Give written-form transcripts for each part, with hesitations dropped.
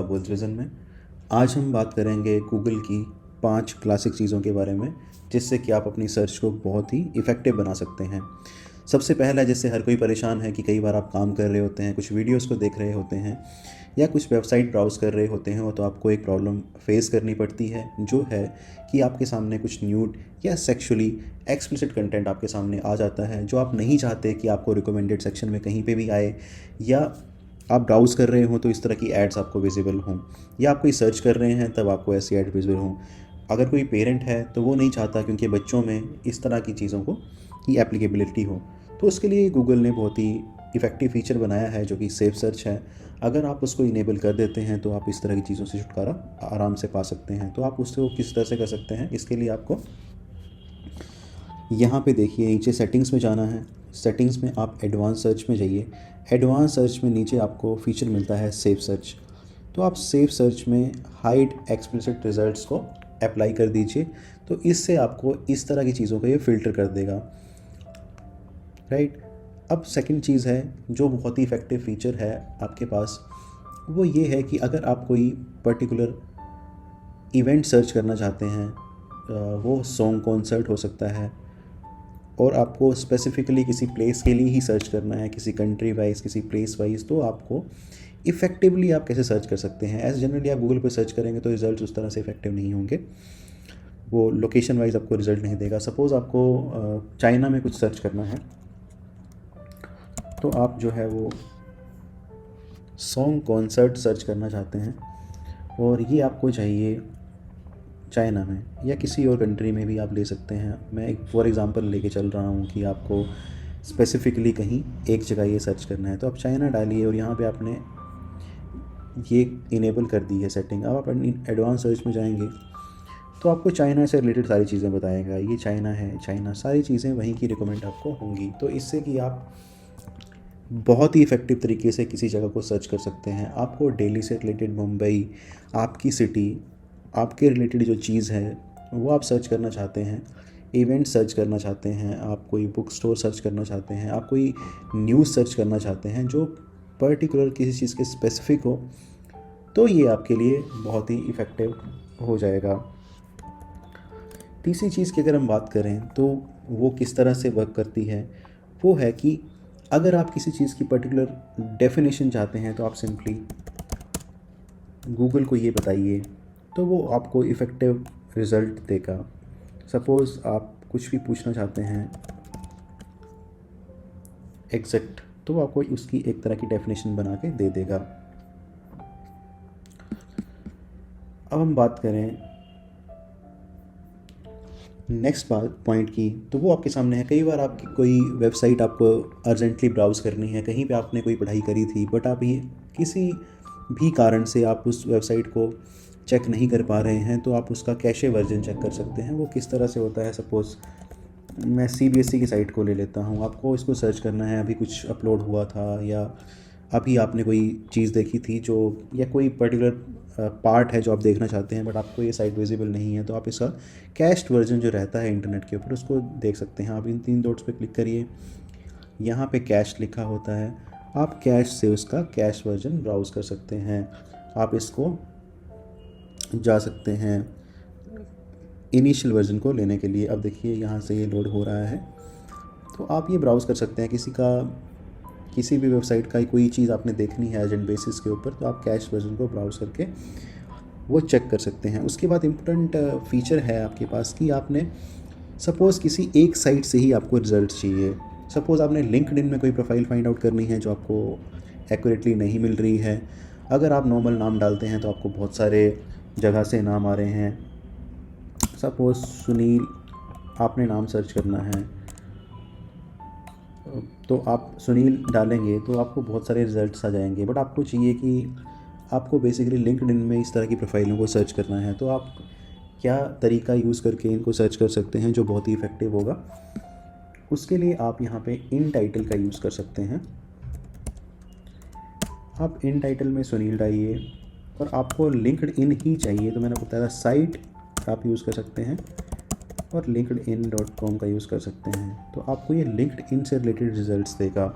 Balls vision में आज हम बात करेंगे गूगल की 5 क्लासिक चीज़ों के बारे में जिससे कि आप अपनी सर्च को बहुत ही इफ़ेक्टिव बना सकते हैं। सबसे पहला, जिससे हर कोई परेशान है कि कई बार आप काम कर रहे होते हैं, कुछ वीडियोस को देख रहे होते हैं या कुछ वेबसाइट ब्राउज़ कर रहे होते हैं, तो आपको एक प्रॉब्लम फेस करनी पड़ती है, जो है कि आपके सामने कुछ न्यूड या सेक्सुअली एक्सप्लिसिट कंटेंट आपके सामने आ जाता है, जो आप नहीं चाहते कि आपको रिकमेंडेड सेक्शन में कहीं पे भी आए, या आप ब्राउज़ कर रहे हो तो इस तरह की एड्स आपको विजिबल हों, या आप कोई सर्च कर रहे हैं तब आपको ऐसी एड विजिबल हों। अगर कोई पेरेंट है तो वो नहीं चाहता कि उनके बच्चों में इस तरह की चीज़ों को की एप्लीकेबिलिटी हो, तो उसके लिए गूगल ने बहुत ही इफ़ेक्टिव फ़ीचर बनाया है जो कि सेफ सर्च है। अगर आप उसको इनेबल कर देते हैं तो आप इस तरह की चीज़ों से छुटकारा आराम से पा सकते हैं। तो आप उसको किस तरह से कर सकते हैं, इसके लिए आपको यहाँ पे देखिए नीचे सेटिंग्स में जाना है। सेटिंग्स में आप एडवांस सर्च में जाइए। एडवांस सर्च में नीचे आपको फीचर मिलता है सेफ सर्च। तो आप सेफ सर्च में हाइड एक्सप्लिसिट रिजल्ट्स को अप्लाई कर दीजिए, तो इससे आपको इस तरह की चीज़ों को ये फ़िल्टर कर देगा, राइट। अब सेकंड चीज़ है जो बहुत ही इफ़ेक्टिव फ़ीचर है आपके पास, वो ये है कि अगर आप कोई पर्टिकुलर इवेंट सर्च करना चाहते हैं, वो सॉन्ग कॉन्सर्ट हो सकता है, और आपको स्पेसिफ़िकली किसी प्लेस के लिए ही सर्च करना है, किसी कंट्री वाइज़, किसी प्लेस वाइज़, तो आपको इफ़ेक्टिवली आप कैसे सर्च कर सकते हैं। एज़ जनरली आप गूगल पे सर्च करेंगे तो रिज़ल्ट उस तरह से इफ़ेक्टिव नहीं होंगे, वो लोकेशन वाइज़ आपको रिज़ल्ट नहीं देगा। सपोज़ आपको चाइना में कुछ सर्च करना है, तो आप जो है वो सॉन्ग कॉन्सर्ट सर्च करना चाहते हैं, और ये आपको चाहिए चाइना में, या किसी और कंट्री में भी आप ले सकते हैं। मैं एक फॉर एग्ज़ाम्पल लेके चल रहा हूँ कि आपको स्पेसिफ़िकली कहीं एक जगह ये सर्च करना है, तो आप चाइना डालिए और यहाँ पे आपने ये इनेबल कर दी है सेटिंग। अब आप एडवांस सर्च में जाएंगे तो आपको चाइना से रिलेटेड सारी चीज़ें बताएगा, ये चाइना है, चाइना, सारी चीज़ें वहीं की रिकमेंड आपको होंगी। तो इससे कि आप बहुत ही इफ़ेक्टिव तरीके से किसी जगह को सर्च कर सकते हैं। आपको दिल्ली से रिलेटेड मुंबई, आपकी सिटी, आपके रिलेटेड जो चीज़ है वो आप सर्च करना चाहते हैं, इवेंट सर्च करना चाहते हैं, आप कोई बुक स्टोर सर्च करना चाहते हैं, आप कोई न्यूज़ सर्च करना चाहते हैं जो पर्टिकुलर किसी चीज़ के स्पेसिफिक हो, तो ये आपके लिए बहुत ही इफ़ेक्टिव हो जाएगा। तीसरी चीज़ की अगर हम बात करें तो वो किस तरह से वर्क करती है, वो है कि अगर आप किसी चीज़ की पर्टिकुलर डेफिनेशन चाहते हैं तो आप सिंपली गूगल को ये बताइए, तो वो आपको इफ़ेक्टिव रिज़ल्ट देगा। सपोज़ आप कुछ भी पूछना चाहते हैं एग्जैक्ट, तो वो आपको उसकी एक तरह की डेफिनेशन बना के दे देगा। अब हम बात करें नेक्स्ट बात पॉइंट की, तो वो आपके सामने है। कई बार आपकी कोई वेबसाइट आपको अर्जेंटली ब्राउज़ करनी है, कहीं पे आपने कोई पढ़ाई करी थी बट आप ये किसी भी कारण से आप उस वेबसाइट को चेक नहीं कर पा रहे हैं, तो आप उसका कैशे वर्जन चेक कर सकते हैं। वो किस तरह से होता है, सपोज़ मैं सीबीएसई की साइट को ले लेता हूँ। आपको इसको सर्च करना है, अभी कुछ अपलोड हुआ था या अभी आपने कोई चीज़ देखी थी जो, या कोई पर्टिकुलर पार्ट है जो आप देखना चाहते हैं बट आपको ये साइट विजिबल नहीं है, तो आप इसका कैश्ड वर्जन जो रहता है इंटरनेट के ऊपर उसको देख सकते हैं। आप इन 3 डॉट्स पे क्लिक करिए, यहाँ पे कैश लिखा होता है, आप कैश से उसका कैश वर्जन ब्राउज़ कर सकते हैं। आप इसको जा सकते हैं इनिशियल वर्जन को लेने के लिए। अब देखिए यहाँ से ये लोड हो रहा है, तो आप ये ब्राउज़ कर सकते हैं। किसी भी वेबसाइट का कोई चीज़ आपने देखनी है अर्जेंट बेसिस के ऊपर, तो आप कैश वर्जन को ब्राउज़ करके वो चेक कर सकते हैं। उसके बाद इम्पोर्टेंट फ़ीचर है आपके पास कि आपने सपोज़ किसी एक साइट से ही आपको रिज़ल्ट चाहिए। सपोज़ आपने लिंक्डइन में कोई प्रोफाइल फाइंड आउट करनी है जो आपको एक्यूरेटली नहीं मिल रही है। अगर आप नॉर्मल नाम डालते हैं तो आपको बहुत सारे जगह से नाम आ रहे हैं। सपोज़ सुनील आपने नाम सर्च करना है, तो आप सुनील डालेंगे तो आपको बहुत सारे रिज़ल्ट्स आ जाएंगे, बट आपको चाहिए कि आपको बेसिकली लिंक्डइन में इस तरह की प्रोफाइलों को सर्च करना है। तो आप क्या तरीका यूज़ करके इनको सर्च कर सकते हैं जो बहुत ही इफ़ेक्टिव होगा, उसके लिए आप यहाँ पे इन टाइटल का यूज़ कर सकते हैं। आप इन टाइटल में सुनील डालिए, और आपको लिंक्डइन ही चाहिए तो मैंने बताया साइट आप यूज़ कर सकते हैं, और linkedin.com का यूज़ कर सकते हैं। तो आपको ये लिंक्डइन से रिलेटेड रिजल्ट्स देगा,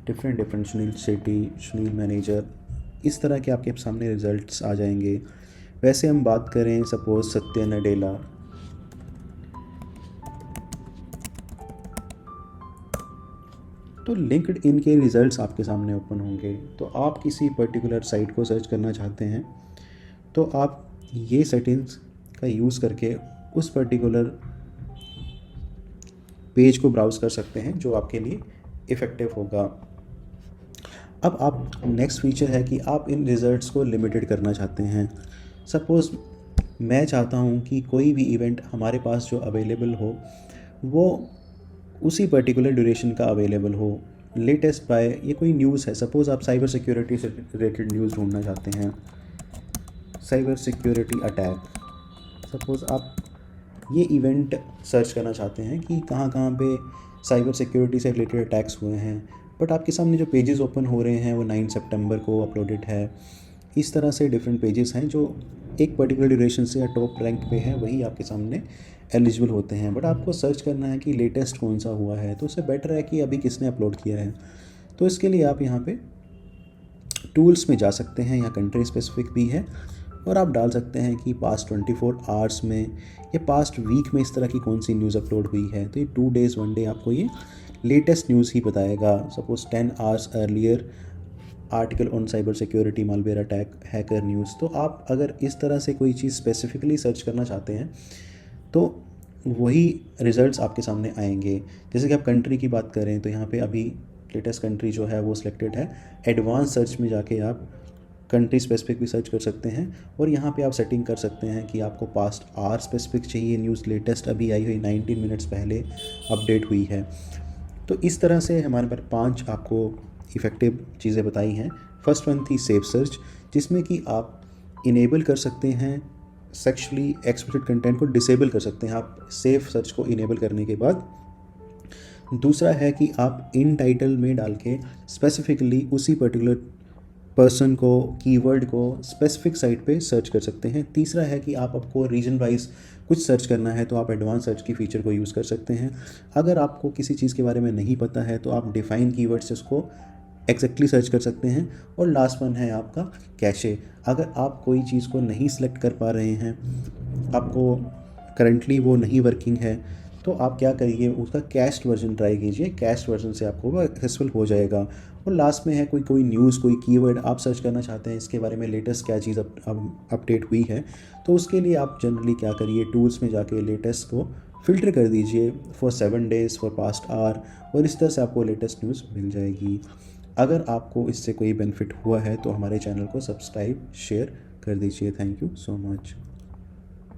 डिफरेंट सुनील शेट्टी, सुनील मैनेजर, इस तरह के आपके सामने रिजल्ट्स आ जाएंगे। वैसे हम बात करें सपोज सत्या नडेला, तो लिंक्ड इन के रिज़ल्ट्स आपके सामने ओपन होंगे। तो आप किसी पर्टिकुलर साइट को सर्च करना चाहते हैं तो आप ये सेटिंग्स का यूज़ करके उस पर्टिकुलर पेज को ब्राउज़ कर सकते हैं जो आपके लिए इफ़ेक्टिव होगा। अब आप नेक्स्ट फीचर है कि आप इन रिज़ल्ट्स को लिमिटेड करना चाहते हैं। सपोज़ मैं चाहता हूँ कि कोई भी इवेंट हमारे पास जो अवेलेबल हो वो उसी पर्टिकुलर ड्यूरेशन का अवेलेबल हो, लेटेस्ट बाय, ये कोई न्यूज़ है, सपोज़ आप साइबर सिक्योरिटी से रिलेटेड न्यूज़ ढूंढना चाहते हैं, साइबर सिक्योरिटी अटैक, सपोज़ आप ये इवेंट सर्च करना चाहते हैं कि कहाँ कहाँ पे साइबर सिक्योरिटी से रिलेटेड अटैक्स हुए हैं, बट आपके सामने जो पेजेस ओपन हो रहे हैं वो 9 सितंबर को अपलोडेड है। इस तरह से डिफरेंट पेजेस हैं जो एक पर्टिकुलर ड्यूरेशन से या टॉप रैंक पे है, वही आपके सामने एलिजिबल होते हैं। बट आपको सर्च करना है कि लेटेस्ट कौन सा हुआ है, तो उससे बेटर है कि अभी किसने अपलोड किया है। तो इसके लिए आप यहाँ पे टूल्स में जा सकते हैं, यहाँ कंट्री स्पेसिफिक भी है, और आप डाल सकते हैं कि पास्ट 24 आवर्स में या पास्ट वीक में इस तरह की कौन सी न्यूज़ अपलोड हुई है। तो ये 2 डेज़ 1 डे आपको ये लेटेस्ट न्यूज़ ही बताएगा। Suppose 10 hours earlier article on cyber security malware attack hacker news. तो आप अगर इस तरह से कोई चीज़ स्पेसिफिकली सर्च करना चाहते हैं तो वही रिज़ल्ट्स आपके सामने आएंगे। जैसे कि आप कंट्री की बात करें तो यहाँ पे अभी लेटेस्ट कंट्री जो है वो सिलेक्टेड है। एडवांस सर्च में जाके आप कंट्री स्पेसिफिक भी सर्च कर सकते हैं, और यहाँ पे आप सेटिंग कर सकते हैं कि आपको पास्ट आवर स्पेसिफिक चाहिए न्यूज़, लेटेस्ट अभी आई हुई 19 मिनट्स पहले अपडेट हुई है। तो इस तरह से हमारे पास 5 आपको इफ़ेक्टिव चीज़ें बताई हैं। फर्स्ट वन थी सेफ सर्च, जिसमें कि आप इनेबल कर सकते हैं सेक्सुअली एक्सप्लिसिट कंटेंट को डिसेबल कर सकते हैं आप सेफ सर्च को इनेबल करने के बाद। दूसरा है कि आप इन टाइटल में डाल के स्पेसिफिकली उसी पर्टिकुलर पर्सन को, कीवर्ड को स्पेसिफिक साइट पे सर्च कर सकते हैं। तीसरा है कि आपको रीजन वाइज कुछ सर्च करना है तो आप एडवांस सर्च की फ़ीचर को यूज़ कर सकते हैं। अगर आपको किसी चीज़ के बारे में नहीं पता है तो आप डिफ़ाइन कीवर्ड से उसको एग्जैक्टली सर्च कर सकते हैं। और लास्ट वन है आपका कैशे। अगर आप कोई चीज़ को नहीं सिलेक्ट कर पा रहे हैं, आपको करंटली वो नहीं वर्किंग है, तो आप क्या करिए, उसका कैश्ड वर्जन ट्राई कीजिए। कैश्ड वर्जन से आपको वो सक्सेसफुल हो जाएगा। और लास्ट में है कोई न्यूज़, कोई कीवर्ड आप सर्च करना चाहते हैं, इसके बारे में लेटेस्ट क्या चीज़ अपडेट हुई है, तो उसके लिए आप जनरली क्या करिए, टूल्स में जाके लेटेस्ट को फ़िल्टर कर दीजिए for 7 days, for past hour, और इस तरह से आपको लेटेस्ट न्यूज़ मिल जाएगी। अगर आपको इससे कोई बेनिफिट हुआ है तो हमारे चैनल को सब्सक्राइब शेयर कर दीजिए। Thank you so much.